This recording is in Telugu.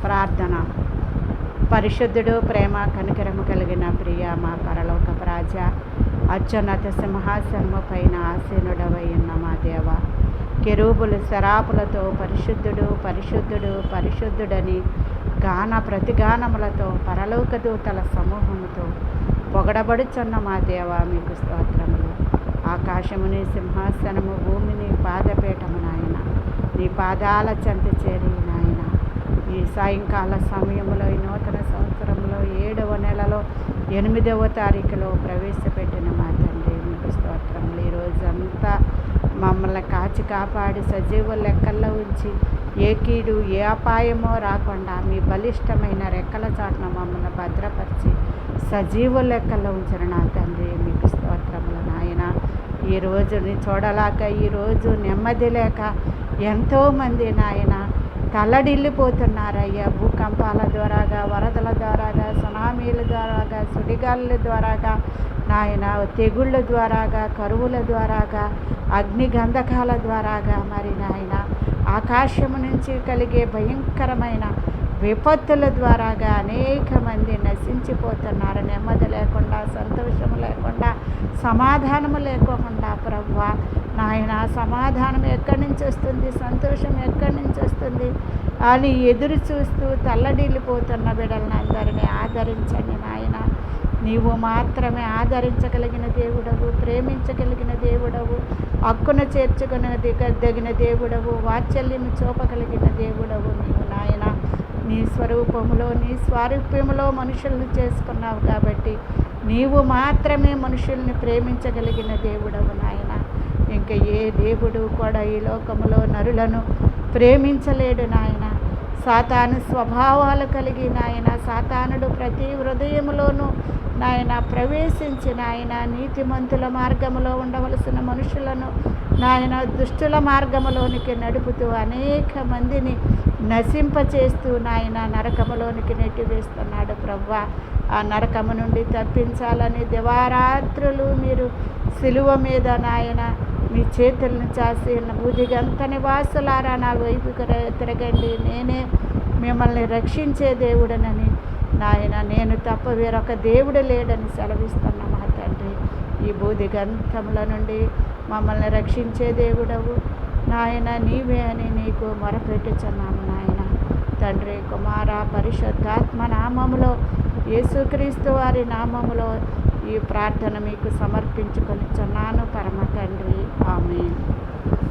ప్రార్థన. పరిశుద్ధుడు, ప్రేమ కనికరము కలిగిన ప్రియ మా పరలోకపు రాజా, అత్యున్నత సింహాసనము పైన ఆసీనుడవై ఉన్న మా దేవ, కెరూబులు శరాపులతో పరిశుద్ధుడు పరిశుద్ధుడు పరిశుద్ధుడని గాన ప్రతిగానములతో పరలోక దూతల సమూహముతో పొగడబడుచున్న మా దేవ, మీకు స్తోత్రములు. ఆకాశముని సింహాసనము, భూమిని పాదపీఠము నాయన, నీ పాదాల చెంత చేరి నాయన, ఈ సాయంకాల సమయంలో ఈ నూతన సంవత్సరంలో 7వ నెలలో 8వ తారీఖులో ప్రవేశపెట్టిన మా తండ్రి, మీకు స్తోత్రములు. ఈరోజంతా మమ్మల్ని కాచి కాపాడి సజీవ లెక్కల్లో ఉంచి ఏ కీడు ఏ అపాయమో రాకుండా మీ బలిష్టమైన రెక్కల చాటున మమ్మల్ని భద్రపరిచి సజీవ లెక్కల్లో ఉంచిన నా తండ్రి, మీకు స్తోత్రములు నాయన. ఈ రోజుని చూడలేక, ఈరోజు నెమ్మది లేక ఎంతోమంది నాయన తల్లడిల్లిపోతున్నారయ్యా. భూకంపాల ద్వారాగా, వరదల ద్వారాగా, సునామీల ద్వారాగా, సుడిగాలుల ద్వారాగా నాయన, తెగుళ్ళ ద్వారాగా, కరువుల ద్వారాగా, అగ్ని గంధకాల ద్వారాగా, మరి నాయన ఆకాశము నుంచి కలిగే భయంకరమైన విపత్తుల ద్వారాగా అనేక మంది నశించిపోతున్నారు. నెమ్మది లేకుండా, సంతోషము లేకుండా, సమాధానము లేకోకుండా ప్రభువా నాయన, సమాధానం ఎక్కడి నుంచి వస్తుంది, సంతోషం ఎక్కడి నుంచి వస్తుంది అని ఎదురు చూస్తూ తల్లడిల్లిపోతున్న బిడ్డలను అందరినీ ఆదరించండి నాయన. నీవు మాత్రమే ఆదరించగలిగిన దేవుడవు, ప్రేమించగలిగిన దేవుడవు, హక్కును చేర్చుకునదగిన దేవుడవు, వాత్సల్యము చూపగలిగిన దేవుడవు నీవు నాయన. నీ స్వరూపములో, నీ స్వారూప్యములో మనుషులను చేసుకున్నావు కాబట్టి నీవు మాత్రమే మనుషుల్ని ప్రేమించగలిగిన దేవుడవు నాయన. ఇంకా ఏ దేవుడు కూడా ఈ లోకములో నరులను ప్రేమించలేడు నాయన. సాతాను స్వభావాలు కలిగి నాయన, సాతానుడు ప్రతి హృదయములోనూ నాయన ప్రవేశించి నాయన నీతిమంతుల మార్గములో ఉండవలసిన మనుషులను నాయన దుష్టుల మార్గములోనికి నడుపుతూ అనేక మందిని నశింపచేస్తూ నాయన నరకములోనికి నెట్టివేస్తున్నాడు ప్రభువా. ఆ నరకము నుండి తప్పించాలని దివారాత్రులు మీరు సిలువ మీద నాయన మీ చేతులను చాసి, బుద్ధిగంత నివాసులారా నా వైపు తిరగండి, నేనే మిమ్మల్ని రక్షించే దేవుడనని నాయన, నేను తప్ప వేరొక దేవుడు లేడని సెలవిస్తున్న మా తండ్రి, ఈ బూదిగంతముల నుండి మమ్మల్ని రక్షించే దేవుడవు నాయన నీవే అని నీకు మొరపెట్టుచున్నాము నాయన. తండ్రి, కుమార, పరిశుద్ధాత్మ నామములో, యేసుక్రీస్తు వారి నామములో ఈ ప్రార్థన మీకు సమర్పించుకొనిచున్నాను పరమ తండ్రి. ఆమేన్.